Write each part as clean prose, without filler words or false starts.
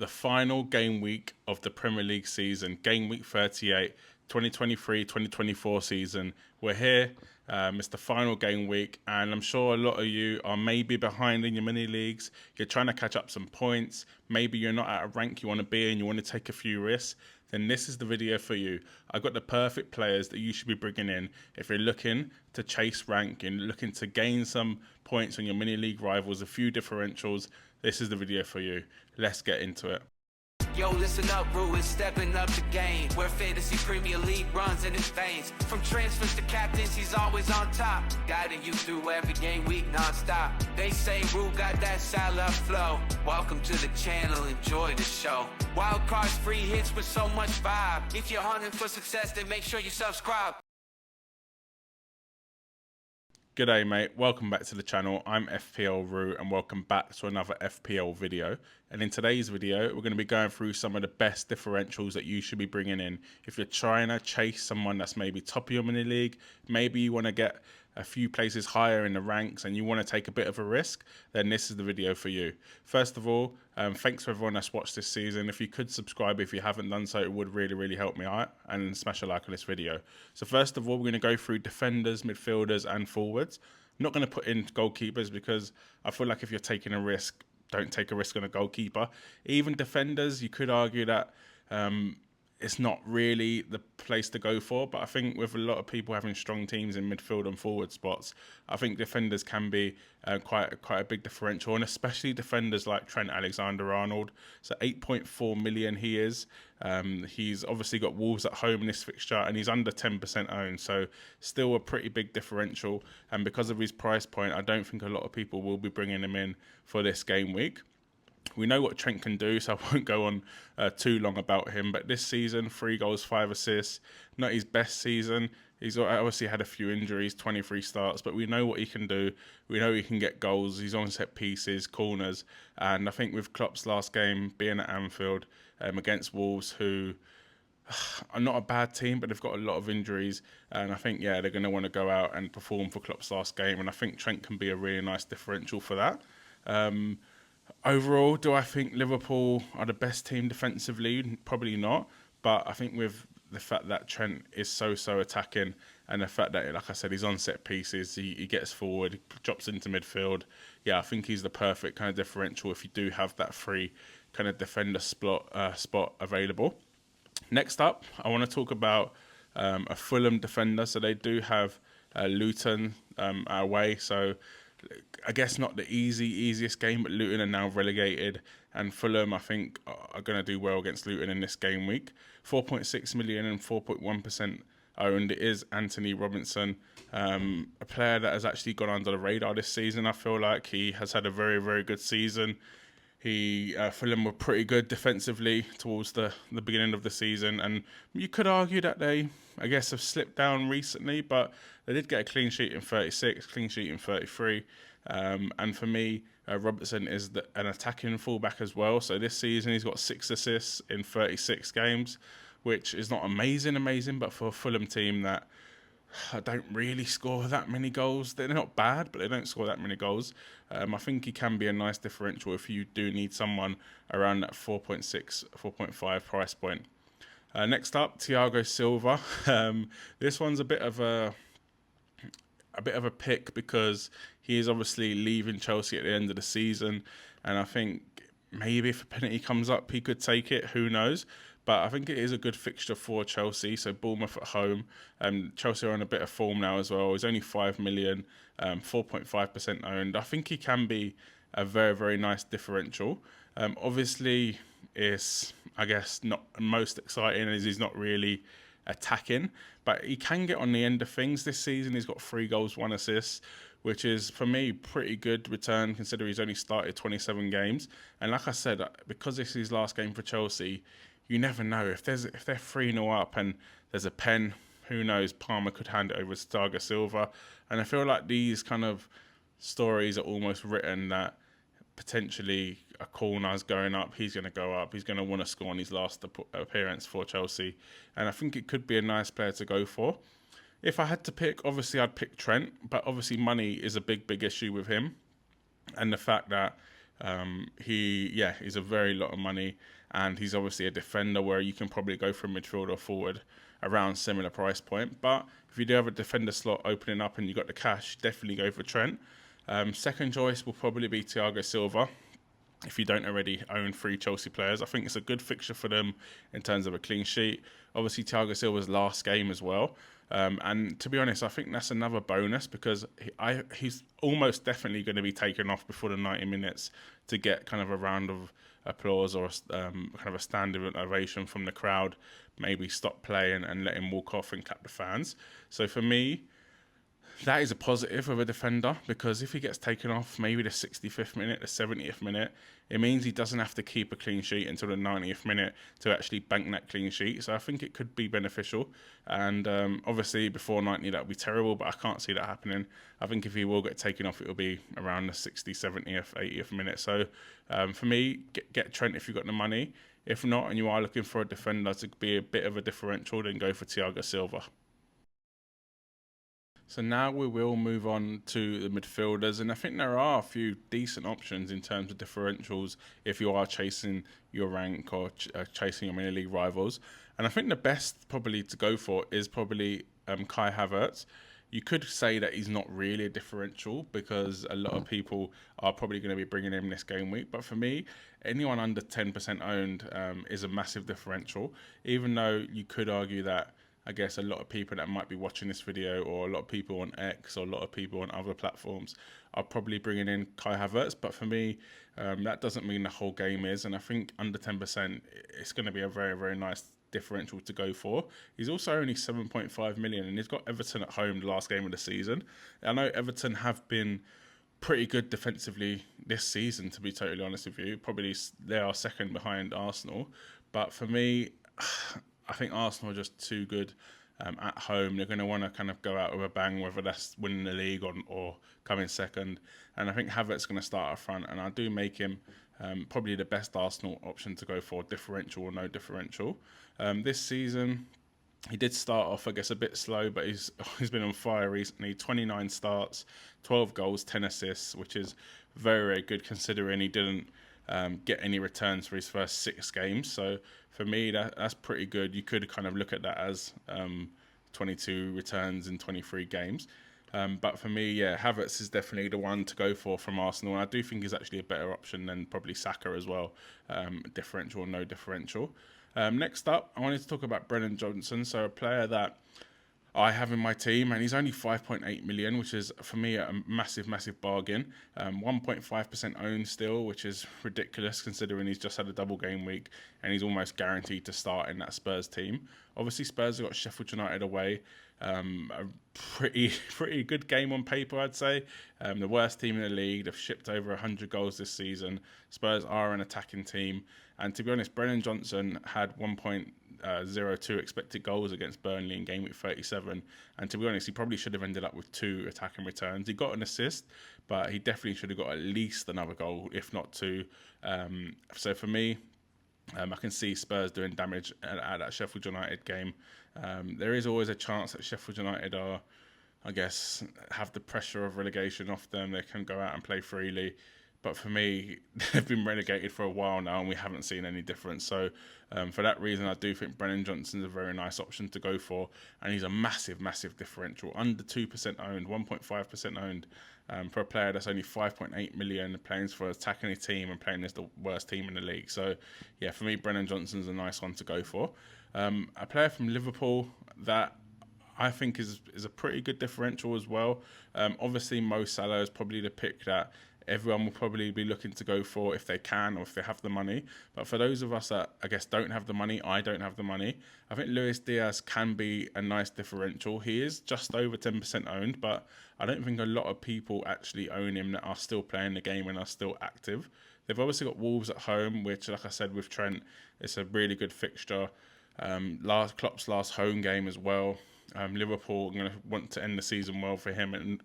the final game week of the Premier League season, game week 38, 2023-2024 season. We're here. It's the final game week, and I'm sure a lot of you are maybe behind in your mini leagues. You're trying to catch up some points. Maybe you're not at a rank you want to be and you want to take a few risks. Then this is the video for you. I've got the perfect players that you should be bringing in if you're looking to chase rank and looking to gain some points on your mini league rivals, a few differentials. This is the video for you. Let's get into it. Yo, listen up, Rue is stepping up the game. Where fantasy Premier League runs in his veins. From transfers to captains, he's always on top. Guiding you through every game week non-stop. They say Rue got that Salah flow. Welcome to the channel, enjoy the show. Wild cards, free hits with so much vibe. If you're hunting for success, then make sure you subscribe. G'day mate, welcome back to the channel. I'm FPL Rue and welcome back to another FPL video. And in today's video, we're going to be going through some of the best differentials that you should be bringing in. If you're trying to chase someone that's maybe top of your mini league, maybe you want to get a few places higher in the ranks and you want to take a bit of a risk, then this is the video for you. First of all, thanks for everyone that's watched this season. If you could subscribe if you haven't done so, it would really help me out, and smash a like on this video. So first of all, we're going to go through defenders, midfielders and forwards. I'm not going to put in goalkeepers because I feel like if you're taking a risk, don't take a risk on a goalkeeper. Even defenders, you could argue that it's not really the place to go for, but I think with a lot of people having strong teams in midfield and forward spots, I think defenders can be quite a big differential, and especially defenders like Trent Alexander-Arnold. So 8.4 million he is. He's obviously got Wolves at home in this fixture, and he's under 10% owned, so still a pretty big differential. And because of his price point, I don't think a lot of people will be bringing him in for this game week. We know what Trent can do, so I won't go on too long about him. But this season, 3 goals, 5 assists. Not his best season. He's obviously had a few injuries, 23 starts, but we know what he can do. We know he can get goals. He's on set pieces, corners. And I think with Klopp's last game being at Anfield against Wolves, who are not a bad team, but they've got a lot of injuries. And I think, yeah, they're going to want to go out and perform for Klopp's last game. And I think Trent can be a really nice differential for that. Overall, do I think Liverpool are the best team defensively? Probably not. But I think with the fact that Trent is so attacking, and the fact that, like I said, he's on set pieces, he gets forward, drops into midfield. Yeah, I think he's the perfect kind of differential if you do have that free kind of defender spot available. Next up, I want to talk about a Fulham defender. So they do have Luton away. So I guess not the easiest game, but Luton are now relegated, and Fulham, I think, are going to do well against Luton in this game week. 4.6 million and 4.1% owned. It is Anthony Robinson, a player that has actually gone under the radar this season. I feel like he has had a very good season. Fulham were pretty good defensively towards the beginning of the season, and you could argue that they, I guess, have slipped down recently, but they did get a clean sheet in 36, clean sheet in 33, and for me, Robertson is an attacking fullback as well. So this season he's got 6 assists in 36 games, which is not amazing, but for a Fulham team that don't really score that many goals. They're not bad, but they don't score that many goals. I think he can be a nice differential if you do need someone around that 4.6, 4.5 price point. Next up, Thiago Silva. This one's a bit of a pick because he is obviously leaving Chelsea at the end of the season, and I think maybe if a penalty comes up, he could take it. Who knows? But I think it is a good fixture for Chelsea. So Bournemouth at home. Chelsea are on a bit of form now as well. He's only 5 million, 4.5% owned. I think he can be a very nice differential. Obviously, it's, I guess, not most exciting as he's not really attacking, but he can get on the end of things. This season he's got 3 goals, 1 assist, which is for me pretty good return considering he's only started 27 games. And like I said, because this is his last game for Chelsea, you never know if they're 3-0 up and there's a pen, who knows, Palmer could hand it over to Thiago Silva. And I feel like these kind of stories are almost written that potentially a corner's going up, he's going to go up, he's going to want to score on his last appearance for Chelsea, and I think it could be a nice player to go for. If I had to pick, obviously I'd pick Trent, but obviously money is a big issue with him, and the fact that He's a very lot of money, and he's obviously a defender where you can probably go from midfield or forward around similar price point. But if you do have a defender slot opening up and you got the cash, definitely go for Trent. Second choice will probably be Thiago Silva if you don't already own three Chelsea players. I think it's a good fixture for them in terms of a clean sheet. Obviously, Thiago Silva's last game as well. And to be honest, I think that's another bonus because he's almost definitely going to be taken off before the 90 minutes to get kind of a round of applause or kind of a standing ovation from the crowd. Maybe stop play and let him walk off and clap the fans. So for me, that is a positive of a defender because if he gets taken off maybe the 65th minute, the 70th minute, it means he doesn't have to keep a clean sheet until the 90th minute to actually bank that clean sheet. So I think it could be beneficial. And obviously before 90 that would be terrible, but I can't see that happening. I think if he will get taken off, it will be around the 60th, 70th, 80th minute. So for me, get Trent if you've got the money. If not, and you are looking for a defender to be a bit of a differential, then go for Thiago Silva. So now we will move on to the midfielders, and I think there are a few decent options in terms of differentials if you are chasing your rank or chasing your mini league rivals. And I think the best probably to go for is probably Kai Havertz. You could say that he's not really a differential because a lot of people are probably going to be bringing him this game week. But for me, anyone under 10% owned is a massive differential, even though you could argue that I guess a lot of people that might be watching this video, or a lot of people on X, or a lot of people on other platforms, are probably bringing in Kai Havertz. But for me, that doesn't mean the whole game is. And I think under 10%, it's going to be a very, very nice differential to go for. He's also only 7.5 million, and he's got Everton at home the last game of the season. I know Everton have been pretty good defensively this season, to be totally honest with you. Probably they are second behind Arsenal. But for me, I think Arsenal are just too good at home. They're going to want to kind of go out with a bang, whether that's winning the league or coming second. And I think Havertz is going to start up front, and I do make him probably the best Arsenal option to go for, differential or no differential. This season, he did start off, I guess, a bit slow, but he's been on fire recently. 29 starts, 12 goals, 10 assists, which is very, very good considering he didn't get any returns for his first 6 games. So for me, that's pretty good. You could kind of look at that as 22 returns in 23 games. But for me, yeah, Havertz is definitely the one to go for from Arsenal. And I do think he's actually a better option than probably Saka as well, differential or no differential. Next up, I wanted to talk about Brennan Johnson, so a player that I have in my team, and he's only 5.8 million, which is for me a massive, massive bargain. 1.5% owned still, which is ridiculous considering he's just had a double game week and he's almost guaranteed to start in that Spurs team. Obviously, Spurs have got Sheffield United away. A pretty good game on paper, I'd say. The worst team in the league. They've shipped over 100 goals this season. Spurs are an attacking team, and to be honest, Brennan Johnson had 1.02 expected goals against Burnley in Gameweek 37, and to be honest, he probably should have ended up with 2 attacking returns. He got an assist, but he definitely should have got at least another goal, if not 2. So for me, I can see Spurs doing damage at that Sheffield United game. There is always a chance that Sheffield United are, I guess, have the pressure of relegation off them. They can go out and play freely. But for me, they've been relegated for a while now and we haven't seen any difference. So for that reason, I do think Brennan Johnson's a very nice option to go for. And he's a massive, massive differential. Under 2% owned, 1.5% owned for a player that's only 5.8 million, playing for attacking a team and playing as the worst team in the league. So yeah, for me, Brennan Johnson's a nice one to go for. A player from Liverpool that I think is a pretty good differential as well. Obviously, Mo Salah is probably the pick that everyone will probably be looking to go for if they can or if they have the money. But for those of us that, I guess, don't have the money, I don't have the money, I think Luis Diaz can be a nice differential. He is just over 10% owned, but I don't think a lot of people actually own him that are still playing the game and are still active. They've obviously got Wolves at home, which, like I said, with Trent, it's a really good fixture. Klopp's last home game as well. Liverpool are going to want to end the season well for him and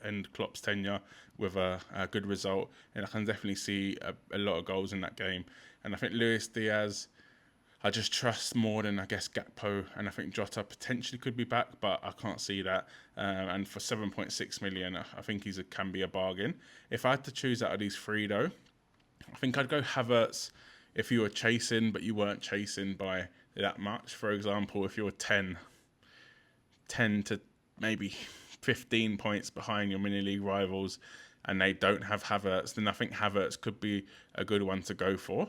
end Klopp's tenure with a good result. And I can definitely see a lot of goals in that game. And I think Luis Diaz, I just trust more than, I guess, Gakpo. And I think Jota potentially could be back, but I can't see that. And for 7.6 million, I think can be a bargain. If I had to choose out of these 3, though, I think I'd go Havertz if you were chasing, but you weren't chasing by that much. For example, if you were 10 to maybe 15 points behind your mini league rivals and they don't have Havertz, then I think Havertz could be a good one to go for.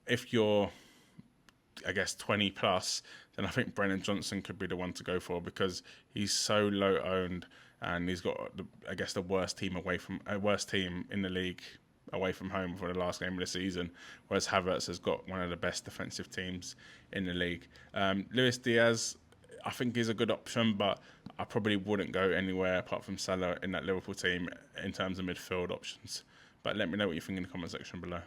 If you're, I guess, 20 plus, then I think Brennan Johnson could be the one to go for because he's so low owned and he's got, I guess, the worst team in the league away from home for the last game of the season, whereas Havertz has got one of the best defensive teams in the league. Luis Diaz, I think he's a good option, but I probably wouldn't go anywhere apart from Salah in that Liverpool team in terms of midfield options. But let me know what you think in the comment section below.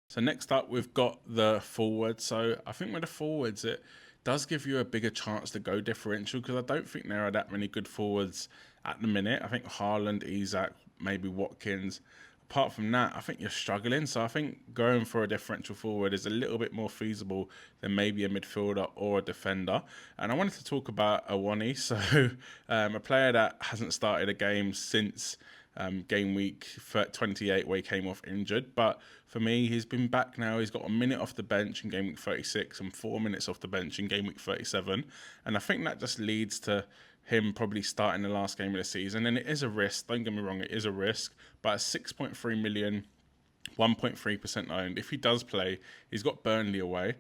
So next up, we've got the forwards. So I think with the forwards, it does give you a bigger chance to go differential because I don't think there are that many good forwards at the minute. I think Haaland, Isak, maybe Watkins. Apart from that, I think you're struggling. So I think going for a differential forward is a little bit more feasible than maybe a midfielder or a defender. And I wanted to talk about Awani. So a player that hasn't started a game since game week 28 where he came off injured. But for me, he's been back now. He's got a minute off the bench in game week 36 and 4 minutes off the bench in game week 37. And I think that just leads to him probably starting the last game of the season. And it is a risk. Don't get me wrong, it is a risk. But at 6.3 million, 1.3% owned, if he does play, he's got Burnley away.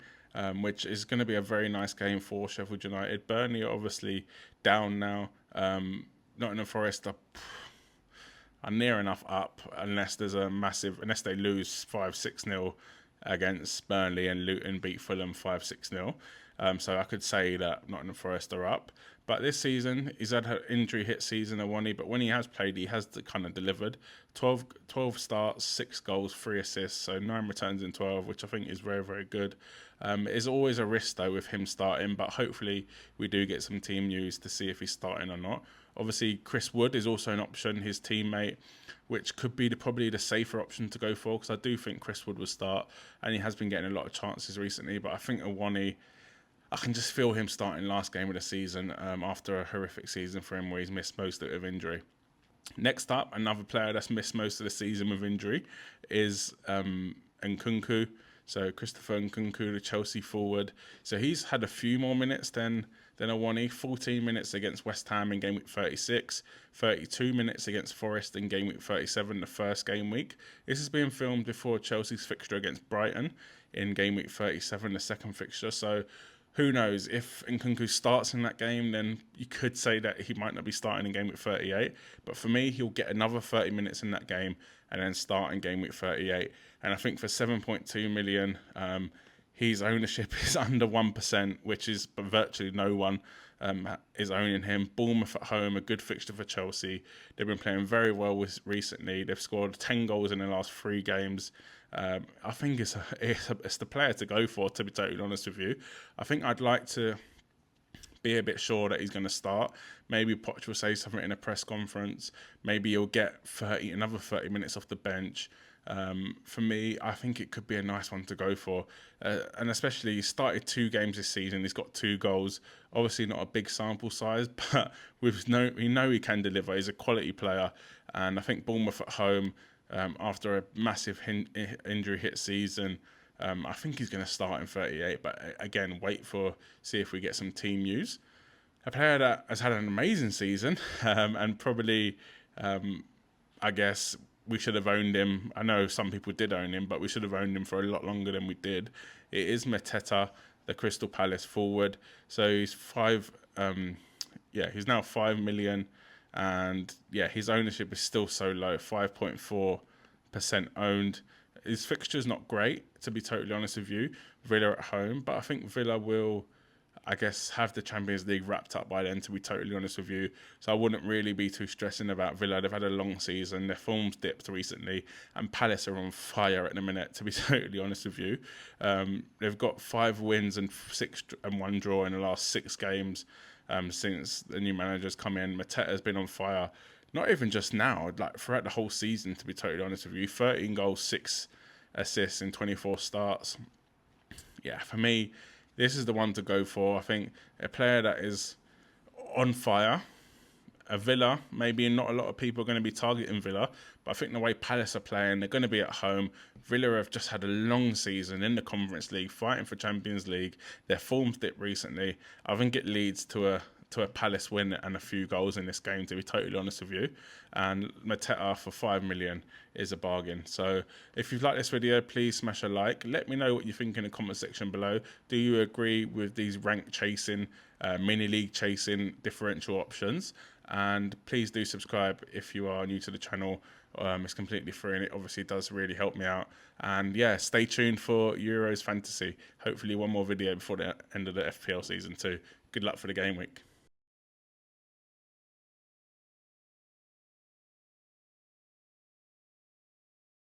Which is going to be a very nice game for Sheffield United. Burnley are obviously down now. Nottingham Forest are near enough up unless they lose 5-6-0 against Burnley and Luton beat Fulham 5-6-0. So I could say that Nottingham Forest are up. But this season, he's had an injury hit season, Awani, but when he has played, he has kind of delivered. 12 starts, 6 goals, 3 assists, so 9 returns in 12, which I think is very, very good. It is always a risk, though, with him starting, but hopefully we do get some team news to see if he's starting or not. Obviously, Chris Wood is also an option, his teammate, which could be probably the safer option to go for, because I do think Chris Wood will start, and he has been getting a lot of chances recently, but I think Awani, I can just feel him starting last game of the season after a horrific season for him where he's missed most of it with injury. Next up, another player that's missed most of the season with injury is Nkunku. So Christopher Nkunku, the Chelsea forward. So he's had a few more minutes than Awani. 14 minutes against West Ham in game week 36. 32 minutes against Forest in game week 37, the first game week. This is being filmed before Chelsea's fixture against Brighton in game week 37, the second fixture. So who knows, if Nkunku starts in that game, then you could say that he might not be starting in game week 38. But for me, he'll get another 30 minutes in that game and then start in game week 38. And I think for 7.2 million, his ownership is under 1%, which is virtually no one is owning him. Bournemouth at home, a good fixture for Chelsea. They've been playing very well recently. They've scored 10 goals in the last 3 games. I think it's the player to go for, to be totally honest with you. I think I'd like to be a bit sure that he's going to start. Maybe Poch will say something in a press conference. Maybe he'll get another 30 minutes off the bench. For me, I think it could be a nice one to go for. And especially, he started 2 games this season. He's got 2 goals. Obviously not a big sample size, but we know he can deliver. He's a quality player. And I think Bournemouth at home, after a massive injury hit season, I think he's going to start in 38. But again, see if we get some team news. A player that has had an amazing season and probably, I guess, we should have owned him. I know some people did own him, but we should have owned him for a lot longer than we did. It is Mateta, the Crystal Palace forward. So he's he's now 5 million. And yeah, his ownership is still so low, 5.4% owned. His fixture's not great, to be totally honest with you. Villa at home, but I think Villa will, I guess, have the Champions League wrapped up by then, to be totally honest with you. So I wouldn't really be too stressing about Villa. They've had a long season. Their form's dipped recently. And Palace are on fire at the minute, to be totally honest with you. They've got 5 wins and 1 draw in the last 6 games since the new manager's come in. Mateta's been on fire. Not even just now, like throughout the whole season, to be totally honest with you. 13 goals, 6 assists in 24 starts. Yeah, for me, this is the one to go for. I think a player that is on fire, a Villa, maybe not a lot of people are going to be targeting Villa, but I think the way Palace are playing, they're going to be at home. Villa have just had a long season in the Conference League, fighting for Champions League. Their form's dipped recently. I think it leads to a Palace win and a few goals in this game, to be totally honest with you. And Mateta for 5 million is a bargain. So if you've liked this video, please smash a like. Let me know what you think in the comment section below. Do you agree with these rank chasing, mini league chasing differential options? And please do subscribe if you are new to the channel. It's completely free and it obviously does really help me out. And yeah, stay tuned for Euros Fantasy. Hopefully one more video before the end of the FPL season too. Good luck for the game week.